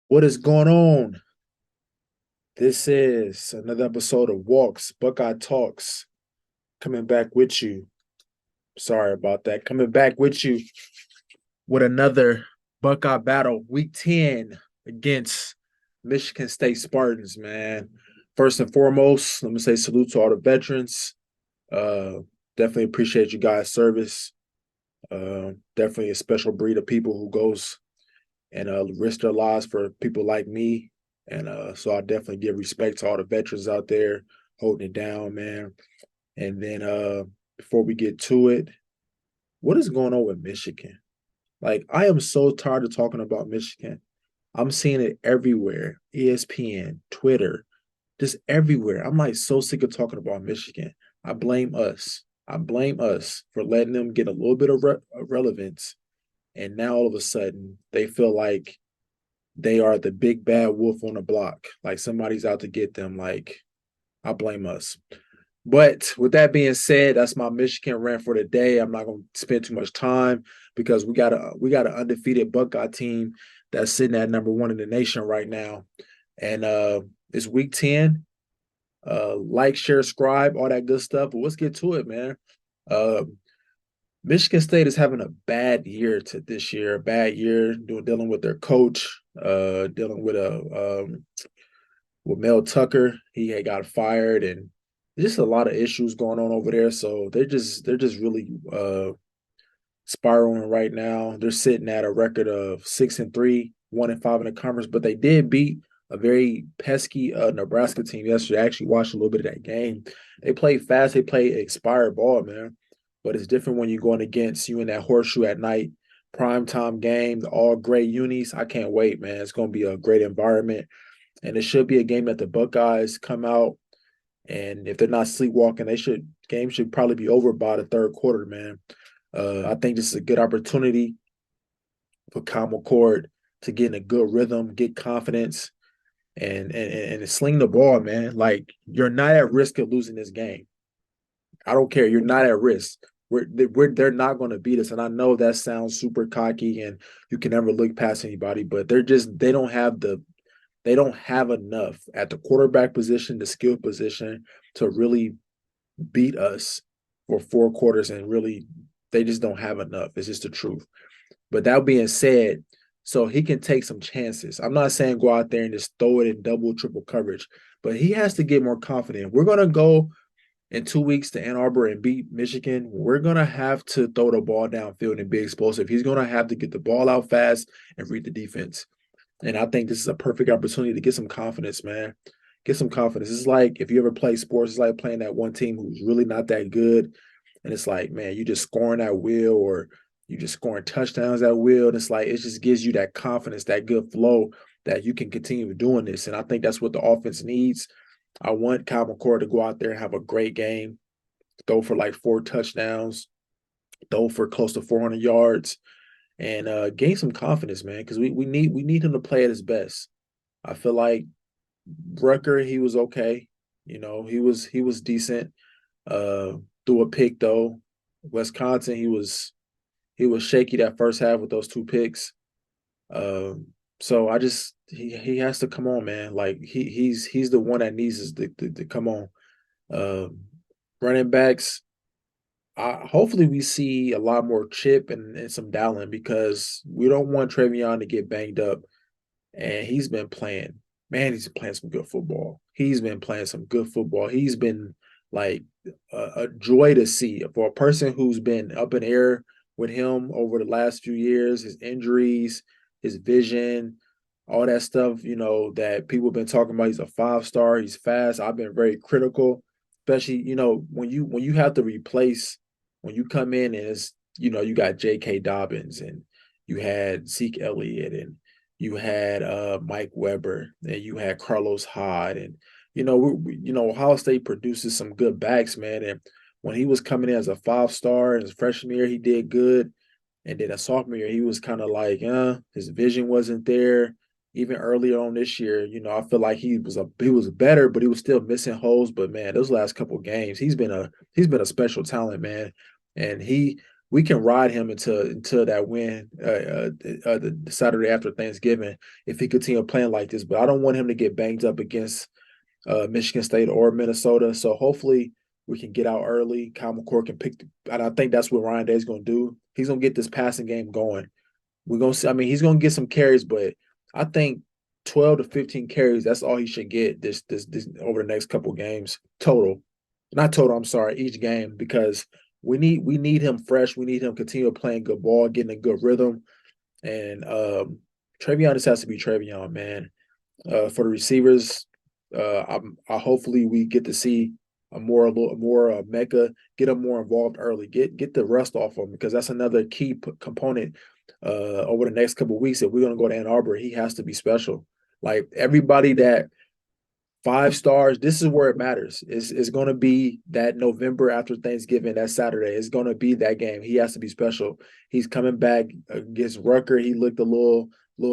What is going on? This is another episode of Walks, Buckeye Talks, coming back with you. Sorry about that. Coming back with you with another Buckeye battle, week 10 against Michigan State Spartans, man. First and foremost, let me say salute to all the veterans. Uh, Definitely appreciate you guys' service. Definitely a special breed of people who goes and risk their lives for people like me. And so I definitely give respect to all the veterans out there holding it down, man. And then before we get to it, what is going on with Michigan? Like, I am so tired of talking about Michigan. I'm seeing it everywhere, ESPN, Twitter, just everywhere. I'm like so sick of talking about Michigan. I blame us. I blame us for letting them get a little bit of relevance. And now all of a sudden, they feel like they are the big bad wolf on the block. Like somebody's out to get them. Like, I blame us. But with that being said, that's my Michigan rant for today. I'm not going to spend too much time because we got an undefeated Buckeye team that's sitting at number one in the nation right now, and it's week 10. Like, share, subscribe, all that good stuff. But let's get to it, man. Uh, Michigan State is having a bad year to this year, a bad year dealing with their coach, dealing with Mel Tucker. He had got fired, and just a lot of issues going on over there. So they're just really spiraling right now. They're sitting at a record of 6-3, 1-5 in the conference, but they did beat a very pesky Nebraska team yesterday. I actually watched a little bit of that game. They played fast. They played expired ball, man. But it's different when you're going against you in that horseshoe at night, prime time game, the all gray unis. I can't wait, man. It's going to be a great environment. And it should be a game that the Buckeyes come out. And if they're not sleepwalking, game should probably be over by the third quarter, man. I think this is a good opportunity for Kyle McCord to get in a good rhythm, get confidence, and sling the ball, man. Like, you're not at risk of losing this game. I don't care. You're not at risk. They're not going to beat us. And I know that sounds super cocky, and you can never look past anybody, but they don't have enough at the quarterback position, the skill position, to really beat us for four quarters, and really they just don't have enough. It's just the truth. But that being said, so he can take some chances. I'm not saying go out there and just throw it in double, triple coverage, but he has to get more confident. We're gonna go in 2 weeks to Ann Arbor and beat Michigan. We're gonna have to throw the ball downfield and be explosive. He's gonna have to get the ball out fast and read the defense. And I think this is a perfect opportunity to get some confidence, man. Get some confidence. It's like if you ever play sports, it's like playing that one team who's really not that good. And it's like, man, you just scoring at will, or you just scoring touchdowns at will. And it's like, it just gives you that confidence, that good flow that you can continue doing this. And I think that's what the offense needs. I want Kyle McCord to go out there and have a great game, throw for like 4 touchdowns, throw for close to 400 yards, and gain some confidence, man, because we need him to play at his best. I feel like Rucker, he was okay. He was decent. Uh, Threw a pick though. Wisconsin, he was shaky that first half with those 2 picks. So I just he has to come on, man. Like he's the one that needs us to come on. Um, Running backs, hopefully we see a lot more Chip and some Dallin, because we don't want Travion to get banged up. And he's been playing, man, he's playing some good football. He's been playing some good football. He's been like a joy to see for a person who's been up in air with him over the last few years, his injuries, his vision, all that stuff, that people have been talking about. He's a 5-star, he's fast. I've been very critical, especially, when you have to replace when you come in and you got J.K. Dobbins, and you had Zeke Elliott, and you had Mike Weber, and you had Carlos Hyde, and Ohio State produces some good backs, man. And when he was coming in as a 5-star in his freshman year, he did good, and then a sophomore year, he was kind of like, his vision wasn't there. Even earlier on this year, I feel like he was better, but he was still missing holes. But man, those last couple of games, he's been a special talent, man. And we can ride him until that win the Saturday after Thanksgiving if he continue playing like this. But I don't want him to get banged up against Michigan State or Minnesota. So hopefully we can get out early. Kyle McCord can and I think that's what Ryan Day's going to do. He's going to get this passing game going. We're going to see. I mean, he's going to get some carries, but I think 12 to 15 carries. That's all he should get this over the next couple games total. Not total. I'm sorry, each game because we need him fresh. We need him continue playing good ball, getting a good rhythm, and Travion just has to be Travion, man. For the receivers, I hopefully we get to see a little more Mecca, get him more involved early, get the rust off him because that's another key component over the next couple of weeks. If we're gonna go to Ann Arbor, he has to be special. Like everybody that 5 stars, this is where it matters. It's going to be that November after Thanksgiving, that Saturday. It's going to be that game. He has to be special. He's coming back against Rucker. He looked a little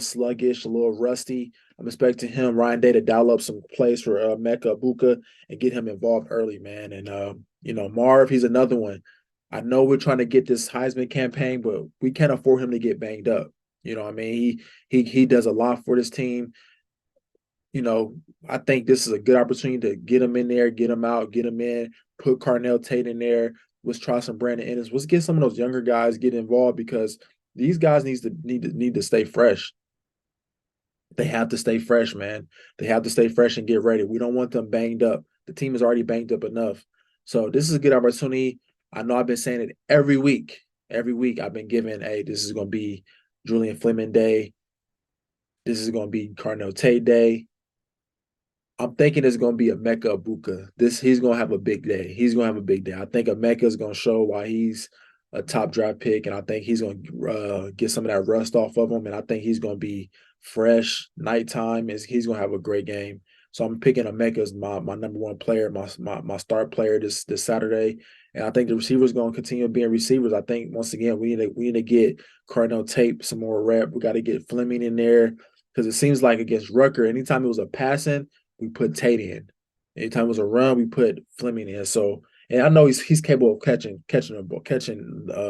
sluggish, a little rusty. I'm expecting him, Ryan Day, to dial up some plays for Mecca Buka and get him involved early, man. And Marv, he's another one. I know we're trying to get this Heisman campaign, but we can't afford him to get banged up. You know what I mean? He does a lot for this team. I think this is a good opportunity to get him in there, get him out, get him in, put Carnell Tate in there. Let's try some Brandon Ennis. Let's get some of those younger guys get involved because these guys need to stay fresh. They have to stay fresh, man. They have to stay fresh and get ready. We don't want them banged up. The team is already banged up enough. So this is a good opportunity. I know I've been saying it every week. Every week I've been giving, hey, this is going to be Julian Fleming Day. This is going to be Carnell Tate Day. I'm thinking it's going to be a Mecca Ibuka. He's going to have a big day. He's going to have a big day. I think Emeka is going to show why he's a top draft pick, and I think he's going to get some of that rust off of him, and I think he's going to be fresh. Nighttime he's going to have a great game. So I'm picking Emeka as my number one player, my start player this Saturday, and I think the receivers going to continue being receivers. I think once again we need to get Carnell Tate some more rep. We got to get Fleming in there because it seems like against Rucker, anytime it was a passing, we put Tate in. Anytime it was a run, we put Fleming in. So, and I know he's capable of catching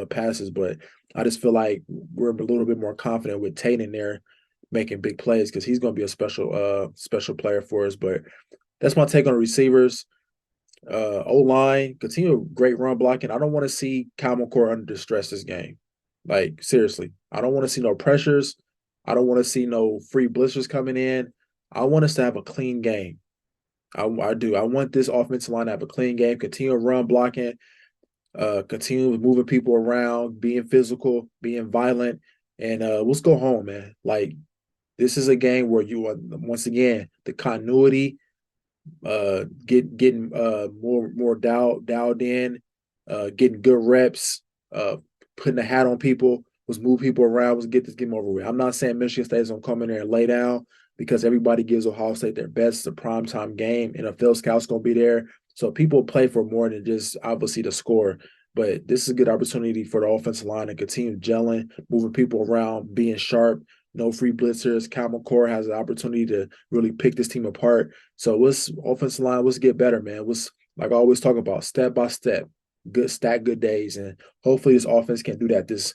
passes, but I just feel like we're a little bit more confident with Tate in there making big plays because he's going to be a special player for us. But that's my take on the receivers. O-line, continue great run blocking. I don't want to see Kyle McCord under distress this game. Like, seriously. I don't want to see no pressures. I don't want to see no free blitzers coming in. I want us to have a clean game. I do. I want this offensive line to have a clean game, continue run blocking, continue moving people around, being physical, being violent, and let's go home, man. Like, this is a game where you are, once again, the continuity, getting more dialed in, getting good reps, putting a hat on people, let's move people around, let's get this game over with. I'm not saying Michigan State is going to come in there and lay down, because everybody gives Ohio State their best. It's a primetime game. NFL scouts going to be there. So people play for more than just obviously the score. But this is a good opportunity for the offensive line to continue gelling, moving people around, being sharp, no free blitzers. Kyle McCord has an opportunity to really pick this team apart. So let's offensive line, let's get better, man. Let's, like I always talk about, step by step, good days. And hopefully this offense can do that this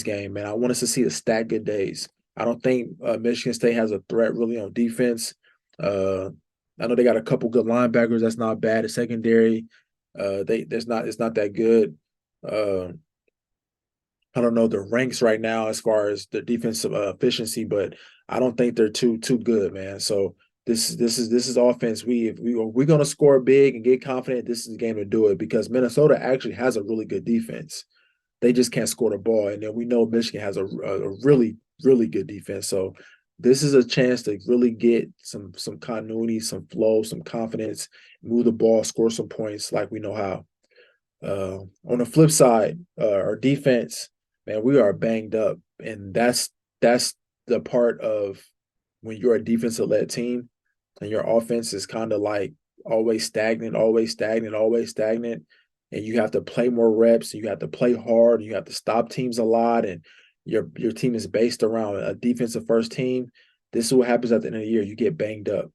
game, man. I want us to see the stack good days. I don't think Michigan State has a threat really on defense. I know they got a couple good linebackers. That's not bad. The secondary, it's not that good. I don't know the ranks right now as far as the defensive efficiency, but I don't think they're too good, man. So this is offense. If we're gonna score big and get confident, this is the game to do it because Minnesota actually has a really good defense. They just can't score the ball, and then we know Michigan has a really good defense. So this is a chance to really get some continuity, some flow, some confidence, move the ball, score some points like we know how. On the flip side, our defense, man, we are banged up, and that's the part of when you're a defensive-led team and your offense is kind of like always stagnant, and you have to play more reps, and you have to play hard, and you have to stop teams a lot, and your team is based around a defensive first team. This is what happens at the end of the year. You get banged up.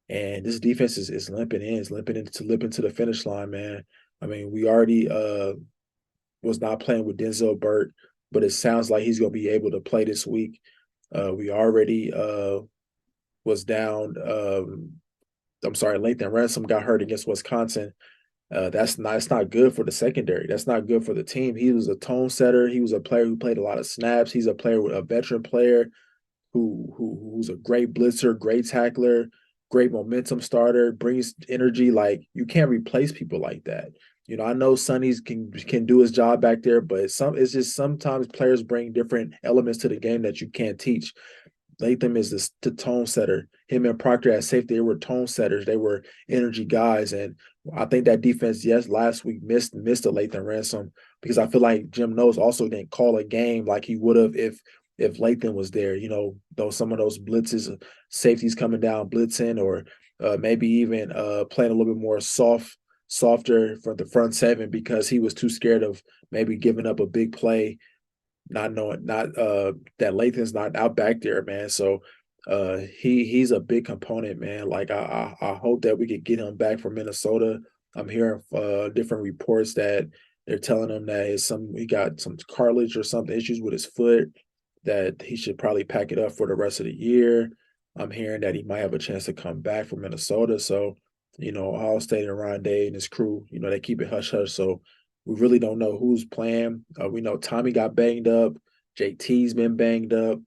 And this defense is limping into the finish line, man. I mean, we already was not playing with Denzel Burke, but it sounds like he's going to be able to play this week. We already was down. I'm sorry, Lathan Ransom got hurt against Wisconsin. It's not good for the secondary. That's not good for the team. He was a tone setter. He was a player who played a lot of snaps. He's a veteran player who's a great blitzer, great tackler, great momentum starter, brings energy. Like you can't replace people like that. I know Sonny's can do his job back there, but it's just sometimes players bring different elements to the game that you can't teach. Latham is the tone setter. Him and Proctor at safety, they were tone setters. They were energy guys. And I think that defense, yes, last week missed a Latham Ransom because I feel like Jim Knowles also didn't call a game like he would have if Latham was there. Though some of those blitzes, safeties coming down blitzing, or maybe even playing a little bit more softer for the front seven because he was too scared of maybe giving up a big play, not knowing that Lathan's not out back there, man. So he's a big component, man. Like I hope that we could get him back from Minnesota. I'm hearing different reports that they're telling him that he got some cartilage or something issues with his foot, that he should probably pack it up for the rest of the year. I'm hearing that he might have a chance to come back from Minnesota. So, Ohio State and Ron Day and his crew, they keep it hush hush. So we really don't know who's playing. We know Tommy got banged up. JT's been banged up.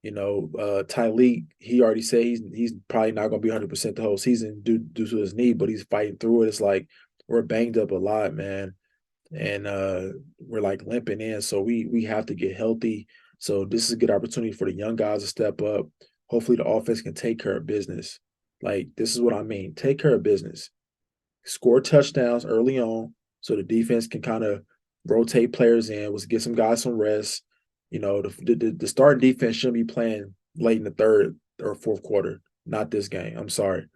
Tyleek, he already said he's probably not going to be 100% the whole season due to his knee, but he's fighting through it. It's like we're banged up a lot, man, and we're like limping in. So we have to get healthy. So this is a good opportunity for the young guys to step up. Hopefully the offense can take care of business. Like, this is what I mean. Take care of business. Score touchdowns early on so the defense can kind of rotate players in, get some guys some rest. The starting defense shouldn't be playing late in the third or fourth quarter. Not this game. I'm sorry.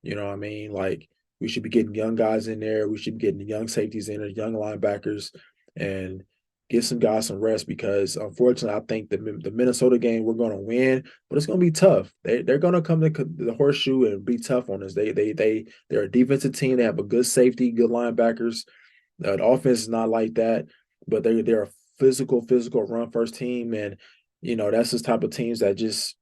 You know what I mean? Like, we should be getting young guys in there. We should be getting the young safeties in there, young linebackers, and get some guys some rest because, unfortunately, I think the Minnesota game we're going to win, but it's going to be tough. They're going to come to the horseshoe and be tough on us. They're a defensive team. They have a good safety, good linebackers. The offense is not like that, but they're a physical run first team, and that's this type of teams that just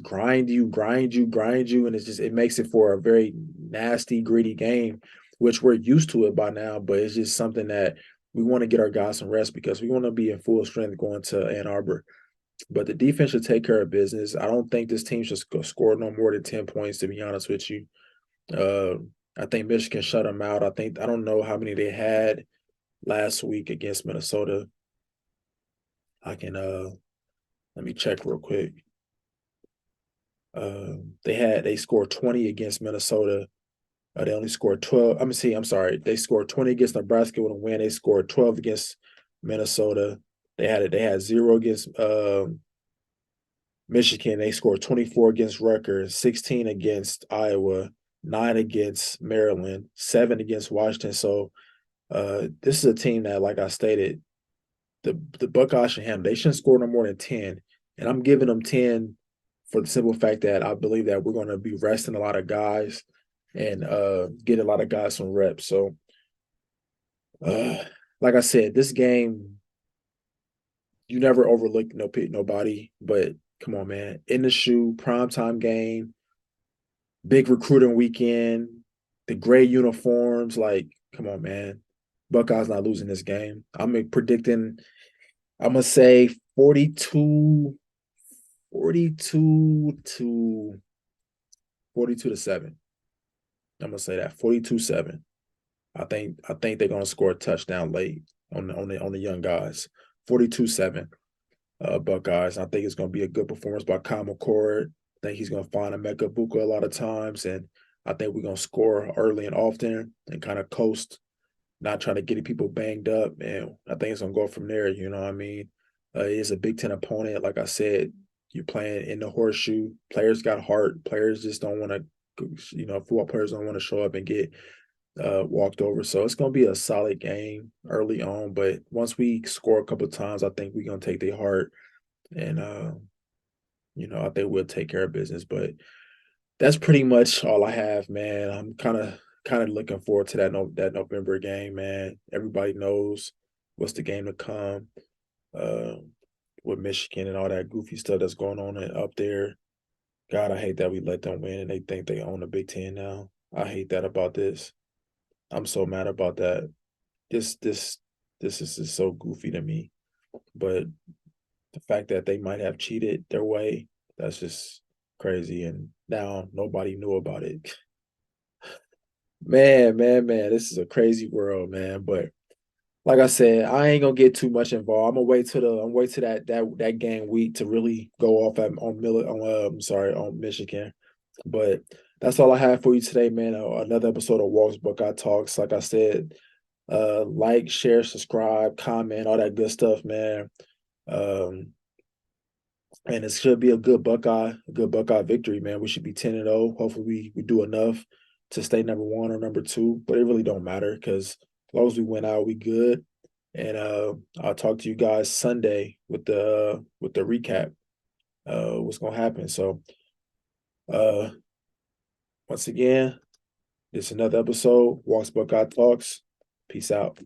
grind you, and it makes it for a very nasty, gritty game, which we're used to it by now. But it's just something that we want to get our guys some rest because we want to be in full strength going to Ann Arbor. But the defense should take care of business. I don't think this team should score no more than 10 points, to be honest with you. I think Michigan shut them out. I don't know how many they had last week against Minnesota. I can let me check real quick. They scored 20 against Minnesota. They only scored 12. I'm sorry. They scored 20 against Nebraska with a win. They scored 12 against Minnesota. They had 0 against Michigan. They scored 24 against Rutgers, 16 against Iowa, 9 against Maryland, 7 against Washington. So this is a team that, like I stated, the Buckeyes should handle. They shouldn't score no more than 10. And I'm giving them 10 for the simple fact that I believe that we're going to be resting a lot of guys and get a lot of guys some reps. So, like I said, this game, you never overlook nobody. But come on, man, in the shoe, primetime game, big recruiting weekend, the gray uniforms. Like, come on, man, Buckeyes not losing this game. I'm predicting. I'm gonna say 42 to 7. I'm gonna say that 42-7. I think they're gonna score a touchdown late on the young guys. 42-7. Buckeyes. I think it's gonna be a good performance by Kyle McCord. I think he's gonna find a Mecca Buka a lot of times, and I think we're gonna score early and often and kind of coast, not trying to get people banged up. And I think it's gonna go from there. You know what I mean? It's a Big Ten opponent. Like I said, you're playing in the horseshoe. Players got heart. Players just don't want to. Football players don't want to show up and get walked over. So it's going to be a solid game early on. But once we score a couple of times, I think we're going to take their heart. And, I think we'll take care of business. But that's pretty much all I have, man. I'm kind of looking forward to that November game, man. Everybody knows what's the game to come uh, with Michigan and all that goofy stuff that's going on up there. God, I hate that we let them win and they think they own the Big Ten now. I hate that about this. I'm so mad about that. This is just so goofy to me. But the fact that they might have cheated their way, that's just crazy. And now nobody knew about it. Man, this is a crazy world, man. But like I said, I ain't gonna get too much involved. I'm wait to that game week to really go off on Michigan. But that's all I have for you today, man. Another episode of Walks Buckeye Talks. Like I said, like, share, subscribe, comment, all that good stuff, man. Um, and it should be a good Buckeye victory, man. We should be 10-0. Hopefully we do enough to stay number one or number two, but it really don't matter because as long as we win out, we good. And I'll talk to you guys Sunday with the recap, what's gonna happen. So uh once again, this is another episode, Walks Buckeye Talks. Peace out.